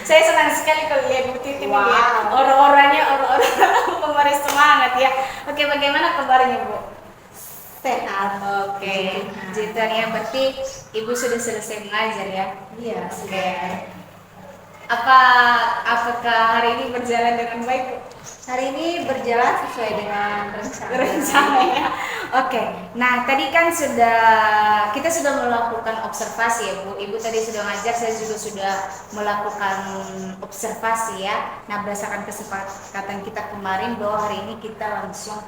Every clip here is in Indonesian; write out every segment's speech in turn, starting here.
Saya senang sekali kalau lihat Bu Titi Wow. ya. Orang-orangnya orang-orang pemain semangat ya. Oke, bagaimana kabarnya Bu? Sehat. Oke, jitarnya berarti Ibu sudah selesai mengajar ya? Iya, Oke. sudah. Apakah hari ini berjalan dengan baik Bu? Hari ini berjalan sesuai dengan Rencana ya. Oke. Nah, tadi kan kita sudah melakukan observasi ya Bu. Ibu tadi sudah ngajar, saya juga sudah melakukan observasi ya. Nah, berdasarkan kesepakatan kita kemarin bahwa hari ini kita langsung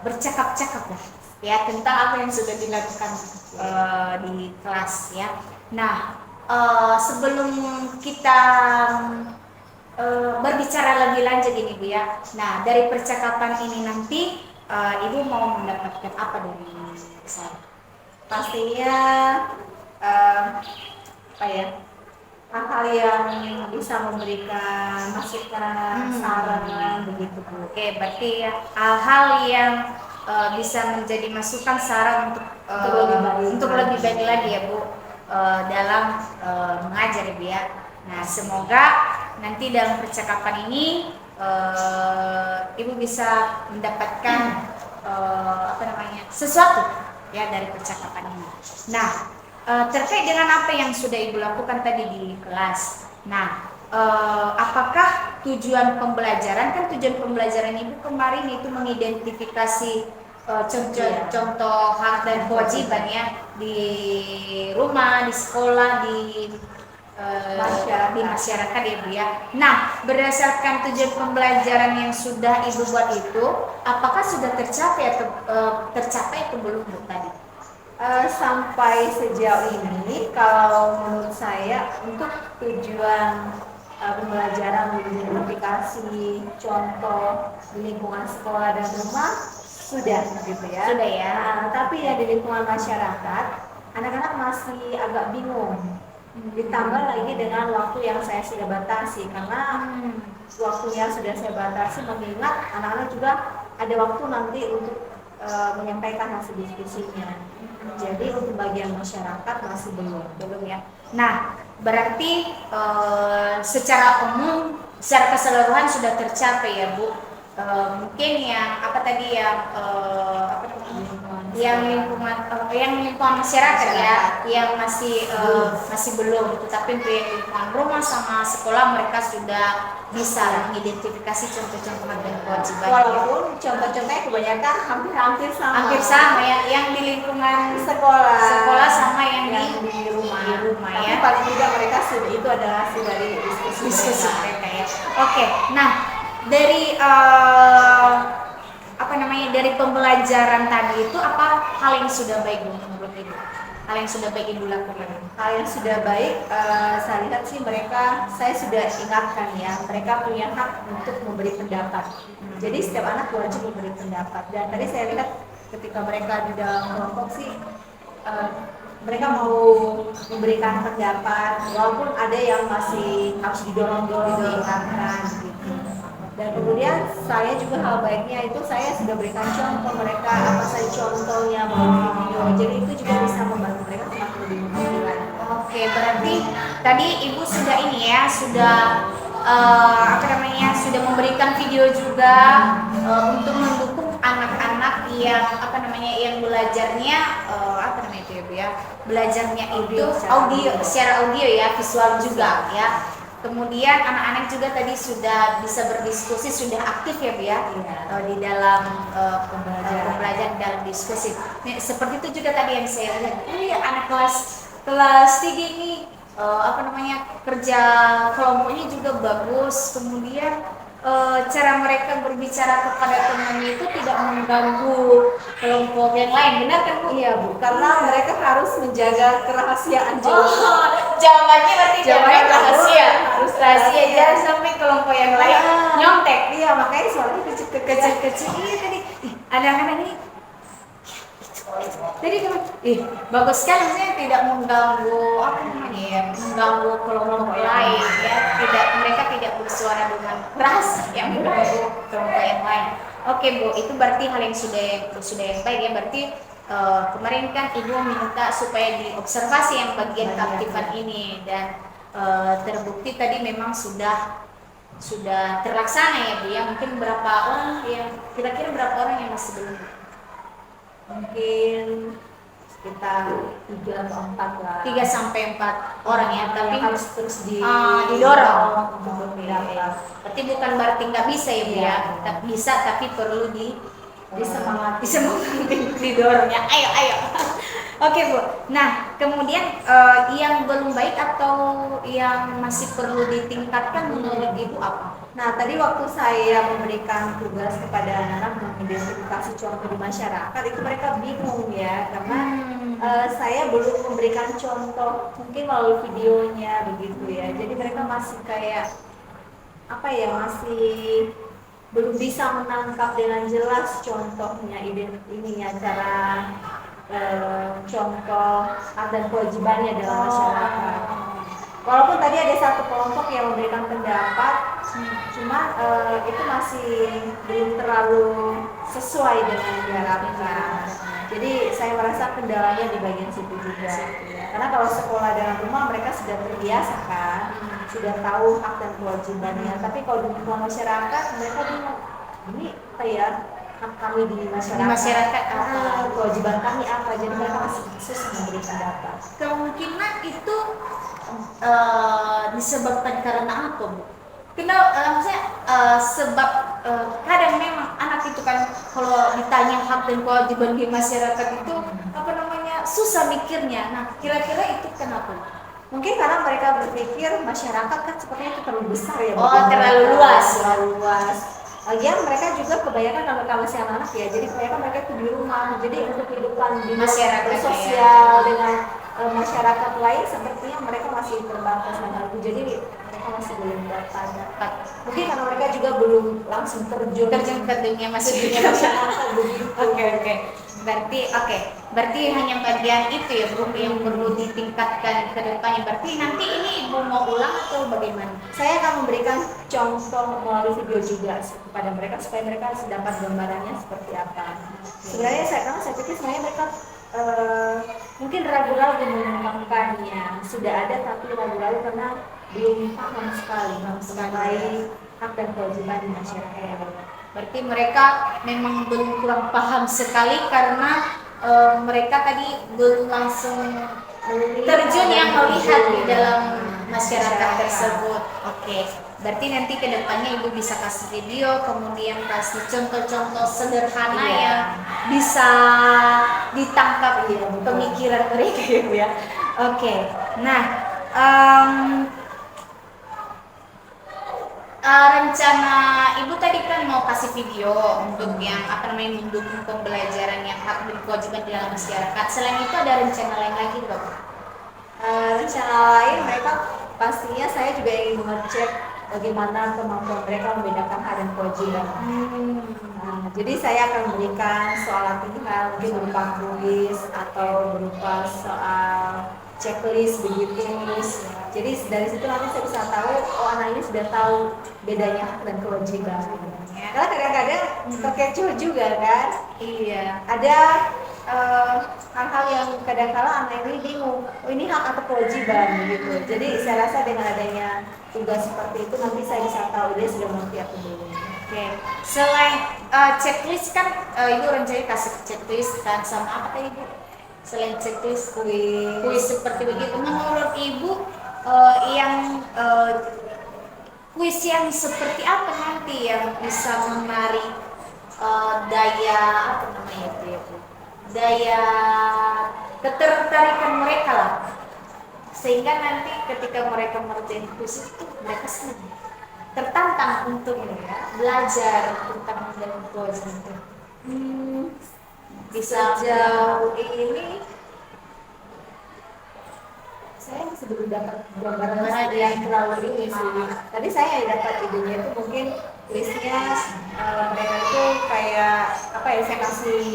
bercakap-cakap lah ya tentang apa yang sudah dilakukan di kelas ya. Nah, sebelum kita berbicara lebih lanjut ini Bu ya. Nah, dari percakapan ini nanti Ibu mau mendapatkan apa dari saya? Pastinya hal-hal yang bisa memberikan masukan, saran begitu Bu. Oke, berarti ya hal-hal yang bisa menjadi masukan saran untuk lebih baik lagi ya Bu dalam mengajar ya Bu ya. Nah, semoga nanti dalam percakapan ini Ibu bisa mendapatkan sesuatu ya dari percakapan ini. Nah, terkait dengan apa yang sudah Ibu lakukan tadi di kelas. Nah, apakah tujuan pembelajaran Ibu kemarin itu mengidentifikasi contoh hak dan kewajiban ya di rumah, di sekolah, di masyarakat ya Bu ya. Nah, berdasarkan tujuan pembelajaran yang sudah Ibu buat itu, apakah sudah tercapai atau belum Bu tadi? Sampai sejauh ini, kalau menurut saya untuk tujuan pembelajaran mengidentifikasi contoh di lingkungan sekolah dan rumah sudah gitu ya. Sudah ya. Nah, tapi ya di lingkungan masyarakat, anak-anak masih agak bingung. Ditambah lagi dengan waktu yang saya sudah batasi, karena waktunya sudah saya batasi mengingat anak-anak juga ada waktu nanti untuk menyampaikan hasil diskusinya. Jadi untuk bagian masyarakat masih belum ya. Nah, berarti secara umum, secara keseluruhan sudah tercapai ya Bu. Mungkin yang lingkungan masyarakat ya, yang masih belum. Tetapi untuk yang lingkungan rumah sama sekolah mereka sudah bisa mengidentifikasi contoh-contoh dan kewajiban. Walaupun contoh-contohnya kebanyakan hampir sama. Hampir sama ya, yang di lingkungan sekolah sama yang di rumah Tapi ya. paling tidak mereka itu adalah hasil dari diskusi mereka ya. Oke, nah dari dari pembelajaran tadi itu apa hal yang sudah baik menurut Ibu? Hal yang sudah baik Ibu lakukan? Hal yang sudah baik, saya lihat sih saya sudah ingatkan ya, mereka punya hak untuk memberi pendapat. Jadi setiap anak wajib memberi pendapat. Dan tadi saya lihat ketika mereka di dalam kelompok sih, mereka mau memberikan pendapat, walaupun ada yang masih harus didorong-dorong, diingatkan gitu. Dan kemudian saya juga hal baiknya itu saya sudah berikan contoh mereka apa saja contohnya melalui video, jadi itu juga bisa membantu mereka semakin lebih motivasi. Oke, berarti tadi Ibu sudah sudah memberikan video juga untuk mendukung anak-anak yang belajarnya belajarnya itu secara audio ya, visual juga ya. Kemudian anak-anak juga tadi sudah bisa berdiskusi, sudah aktif ya Bu ya, di dalam pembelajaran dalam diskusi. Nah, seperti itu juga tadi yang saya lihat. Ini anak kelas 3 ini kerja kelompoknya juga bagus. Kemudian cara mereka berbicara kepada temannya itu tidak mengganggu kelompok yang lain, benar kan Bu? Iya Bu, karena mereka harus menjaga kerahasiaan jawabannya berarti rahasia, jangan sampai kelompok yang lain nyontek. Iya, makanya suaranya kecil-kecil. Iya tadi, anak-anak ini jadi bagus sekali, maksudnya tidak mengganggu mengganggu kelompok lain ya, mereka tidak bersuara dengan keras yang mengganggu kelompok yang lain. Oke Bu, itu berarti hal yang sudah yang baik ya. Berarti kemarin kan ibu minta supaya diobservasi yang bagian keaktifan ini, dan terbukti tadi memang sudah terlaksana ya Bu ya. Mungkin berapa orang yang kira-kira berapa orang yang masih belum? Mungkin sekitar 3 atau 4 lah. 3 sampai 4 orang ya, tapi harus terus didorong untuk mendapat. Berarti bukan berarti nggak bisa ya Bu Iya. ya. Bisa, tapi perlu Disemangati. didorongnya. Ayo, ayo. Oke Bu. Nah, kemudian yang belum baik atau yang masih perlu ditingkatkan menurut Ibu apa? Nah, tadi waktu saya memberikan tugas kepada anak-anak mengidentifikasi contoh di masyarakat, itu mereka bingung ya, karena saya belum memberikan contoh, mungkin melalui videonya begitu ya. Jadi mereka masih kayak apa ya, masih belum bisa menangkap dengan jelas contohnya, ininya cara contoh hak dan kewajibannya dalam masyarakat. Walaupun tadi ada satu kelompok yang memberikan pendapat, cuma itu masih belum terlalu sesuai dengan yang diharapkan. Jadi saya merasa kendalanya di bagian situ juga. Karena kalau sekolah dalam rumah mereka sudah terbiasa kan, sudah tahu hak dan kewajibannya. Tapi kalau di lingkungan masyarakat mereka bingung, ini apa ya, hak kami di masyarakat apa, kewajiban kami apa. Jadi mereka masih susah memberi pendapat. Kemungkinan itu disebabkan karena apa Bu? Maksudnya sebab kadang memang anak itu kan kalau ditanya hak dan kewajiban di masyarakat itu apa namanya susah mikirnya. Nah, kira-kira itu kenapa? Mungkin karena mereka berpikir masyarakat kan sepertinya itu terlalu besar ya. Terlalu luas. Terlalu luas. Lagian mereka juga kebanyakan kalau masih anak-anak ya, jadi mereka itu di rumah. Jadi untuk kehidupan di masyarakat sosial dengan masyarakat lain sepertinya mereka masih terbatas dengan itu. Jadi mereka masih belum dapat. Mungkin karena mereka juga belum langsung terjun ke dunia masyarakat begitu. Oke. Berarti hanya bagian itu ya Bu yang perlu ditingkatkan ke depannya. Berarti nanti ini Ibu mau ulang atau bagaimana? Saya akan memberikan contoh melalui video juga kepada mereka supaya mereka dapat gambarannya seperti apa. Sebenarnya saya pikir sebenarnya mereka mungkin ragu-ragu mengembangkannya. Sudah ada tapi ragu-ragu karena belum paham sekali mengenai hak dan kewajiban di masyarakat. Berarti mereka memang belum kurang paham sekali karena mereka tadi belum langsung terjun yang melihat di dalam masyarakat tersebut. Oke. Berarti nanti ke depannya Ibu bisa kasih video, kemudian kasih contoh-contoh sederhana yang bisa ditangkap pemikiran mereka ya Bu ya. Oke. Nah, rencana Ibu tadi kan mau kasih video untuk yang mendukung pembelajaran yang hak dan kewajiban di dalam masyarakat. Selain itu ada rencana lain lagi nggak Bu? Rencana lain mereka pastinya saya juga ingin mengecek bagaimana kemampuan mereka membedakan hak dan kewajiban. Jadi saya akan berikan soal latihan mungkin berupa kuis atau berupa soal checklist begitu. Jadi dari situ nanti saya bisa tahu anak ini sudah tahu bedanya hak dan kewajiban. Karena kadang-kadang terkecoh juga kan. Iya. Ada hal-hal yang kadang-kala anak ini bingung, ini hak atau kewajiban gitu. Jadi saya rasa dengan adanya tugas seperti itu nanti saya bisa tahu dia sudah mengerti atau belum. Oke. Selain checklist kan Ibu rencana kasih checklist kan sama apa tadi Ibu? Selain checklist kuis seperti begitu. Menurut Ibu yang kuis yang seperti apa nanti yang bisa menarik daya apa namanya itu ya Bu? Daya ketertarikan mereka lah, sehingga nanti ketika mereka mengerjain kuis itu mereka senang, tertantang untuk belajar tentang dan kewajiban. Bisa Sejauh ini saya masih belum dapat gambaran yang terlalu ini sih. Tadi saya dapat idenya itu mungkin listnya mereka itu kayak apa ya, saya kasih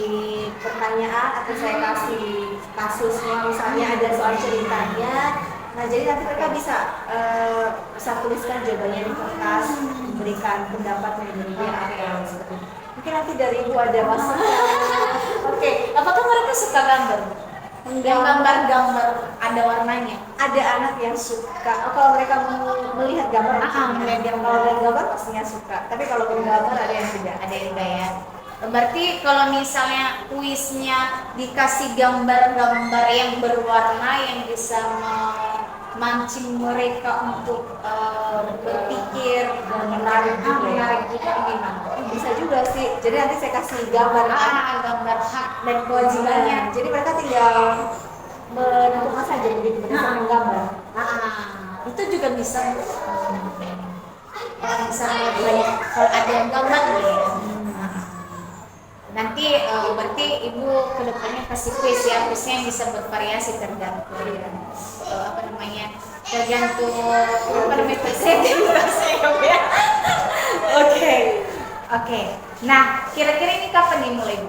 pertanyaan atau saya kasih kasusnya, misalnya ada soal ceritanya. Nah jadi nanti mereka bisa tuliskan jawabannya di kertas, memberikan pendapatnya apa seperti itu. Mungkin nanti dari Ibu ada masukan. Oke, apakah mereka suka gambar? Yang gambar-gambar ada warnanya. Ada anak yang suka. Kalau mereka melihat gambar, Melihat gambar. Kalau melihat gambar pastinya suka. Tapi kalau bergambar ada yang tidak. Ada yang enggak ya. Berarti kalau misalnya kuisnya dikasih gambar-gambar yang berwarna yang bisa memancing mereka untuk berpikir Dan menarik juga ya. menarik juga gimana? Bisa juga sih. Jadi nanti saya kasih gambar. Gambar hak dan kewajibannya. Jadi mereka tinggal menentukan saja begitu berdasarkan gambar. Itu juga bisa. Kalau misalnya banyak, kalau ada yang gambar ya. Nanti berarti Ibu kedepannya kasih kuis ya, kuisnya yang bisa bervariasi tergantung tergantung presentasinya ya. Oke. Nah, kira-kira ini kapan dimulai Bu?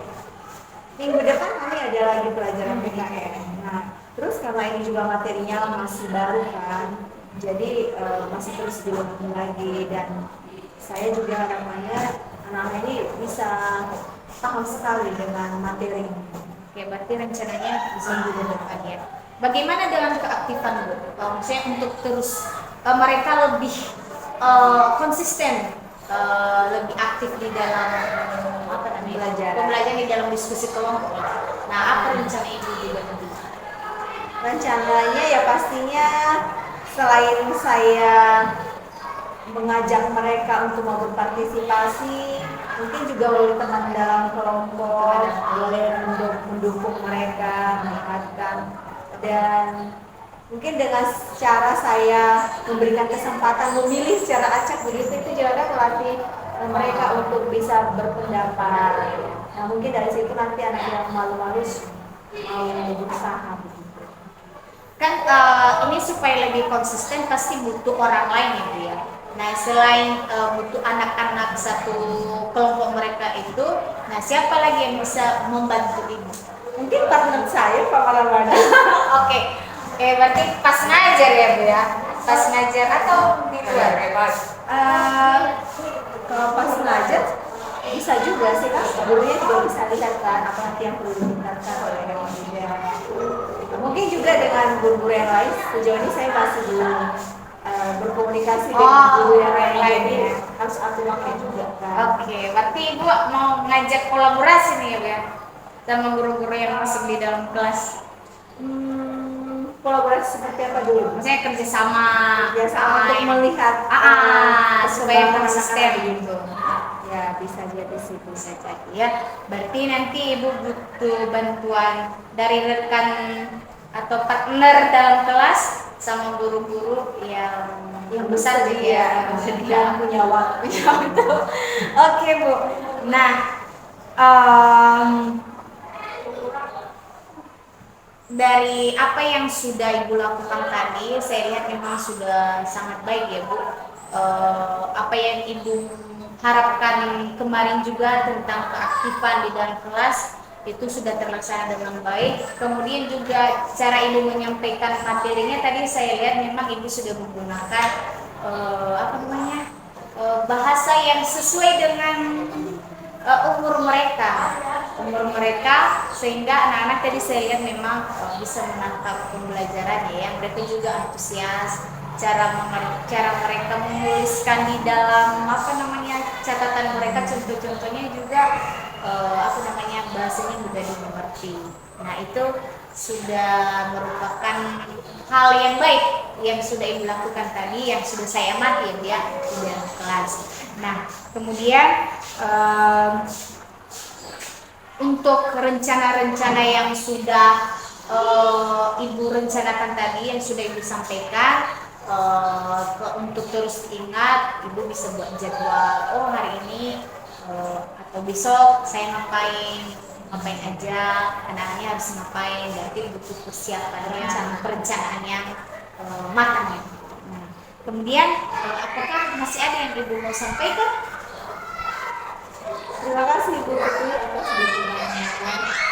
Minggu depan kami ada lagi pelajaran PKN. Nah, terus karena ini juga materinya masih baru kan, jadi masih terus diulangi lagi dan saya juga harapannya anak-anak ini bisa paham sekali dengan materi ini. Oke, berarti rencananya bisa minggu depan ya. Bagaimana dengan keaktifan Bu? Maksudnya untuk terus mereka lebih konsisten, lebih aktif di dalam pembelajaran di dalam diskusi kelompok. Nah, apa rencana Ibu juga nanti? Rencananya ya pastinya selain saya mengajak mereka untuk mau berpartisipasi, mungkin juga oleh teman dalam kelompok boleh mendukung mereka, mengingatkan, dan mungkin dengan cara saya memberikan kesempatan memilih secara acak begitu, itu juga melatih mereka untuk bisa berpendapat. Nah, mungkin dari situ nanti anak yang malu-malu mau berusaha begitu. Kan ini supaya lebih konsisten pasti butuh orang lain ya Bu ya. Nah, selain butuh anak-anak satu kelompok mereka itu, nah siapa lagi yang bisa membantu Ibu? Mungkin partner saya Pak Malamada. Oke, berarti pas ngajar ya Bu ya? Pas ngajar atau di luar? Kalau pas ngajar bisa juga sih kan, gurunya juga bisa lihat kan apa nanti yang perlu ditingkatkan oleh dia. Mungkin juga dengan guru-guru yang lain, sejauh ini saya masih belum berkomunikasi dengan guru yang lain ya. Harus atur waktu juga kan. Oke, berarti Ibu mau ngajak kolaborasi nih ya Bu ya? Sama guru-guru yang masuk di dalam kelas. Kolaborasi seperti apa dulu? Maksudnya kerjasama Untuk melihat supaya konsisten gitu. Ya, bisa jadi sih, Bisa jadi ya. Berarti nanti Ibu butuh bantuan dari rekan atau partner dalam kelas sama guru-guru yang besar juga ya, yang punya waktu. Oke Bu. Nah, dari apa yang sudah Ibu lakukan tadi, saya lihat memang sudah sangat baik ya Bu. Apa yang Ibu harapkan kemarin juga tentang keaktifan di dalam kelas itu sudah terlaksana dengan baik. Kemudian juga cara Ibu menyampaikan materinya tadi saya lihat memang Ibu sudah menggunakan bahasa yang sesuai dengan umur mereka sehingga anak-anak tadi saya lihat memang bisa menangkap pembelajarannya ya. Mereka juga antusias, cara mereka menuliskan di dalam catatan mereka, contoh-contohnya juga bahasanya mudah dimengerti. Nah, itu sudah merupakan hal yang baik yang sudah Ibu lakukan tadi, yang sudah saya amati ya di dalam kelas. Nah, kemudian untuk rencana-rencana yang sudah Ibu rencanakan tadi, yang sudah Ibu sampaikan, untuk terus ingat, Ibu bisa buat jadwal. Hari ini atau besok saya ngapain aja, anak-anaknya harus ngapain. Berarti butuh persiapannya, perencanaan yang matang ya. Nah, kemudian apakah masih ada yang Ibu mau sampaikan? Terima kasih Bu Putri atas dukungannya.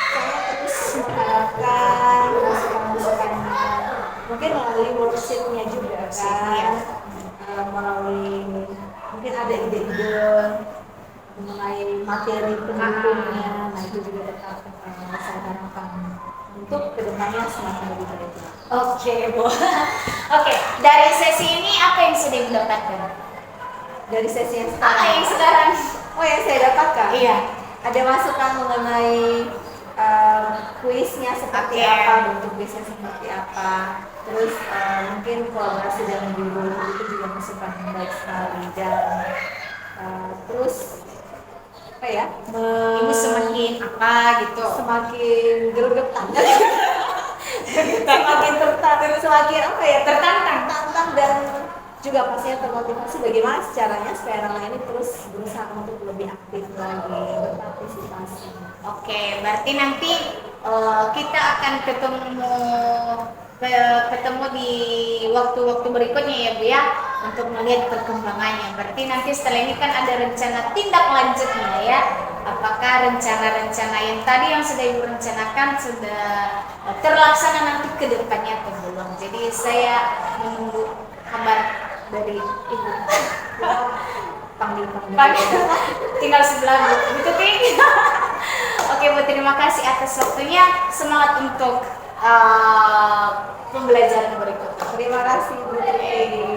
Saya terus mengharapkan masukan-masukannya, mungkin melalui worksheet-nya juga kan, melalui mungkin ada ide-ide mengenai materi pendukungnya, nah itu juga tetap saya harapkan untuk kedepannya semakin lebih baik. Oke, Bu. Oke, dari sesi ini apa yang sudah Ibu dapatkan? Dari sesi yang Yang sekarang? Oh, yang saya dapatkan? Iya. Ada masukan mengenai kuisnya seperti apa, bentuk kuisnya seperti apa. Terus mungkin kolaborasi dengan guru itu juga masukan yang baik sekali. Dan terus apa ya? Ibu semakin apa gitu? Semakin gregetan. Semakin tertarik, semakin apa ya? Tertantang dan juga pastinya termotivasi bagaimana caranya supaya anak ini terus berusaha untuk lebih aktif lagi berpartisipasi. Oke, berarti nanti kita akan ketemu di waktu-waktu berikutnya ya Bu ya, untuk melihat perkembangannya. Berarti nanti setelah ini kan ada rencana tindak lanjutnya ya. Apakah rencana-rencana yang tadi yang sudah Ibu rencanakan sudah terlaksana nanti ke depannya atau belum? Jadi saya menunggu kabar dari Ibu. Panggil. Tinggal sebelah Bu Tuti. Oke Bu, terima kasih atas waktunya. Semangat untuk pembelajaran berikutnya. Terima kasih Bu Tuti.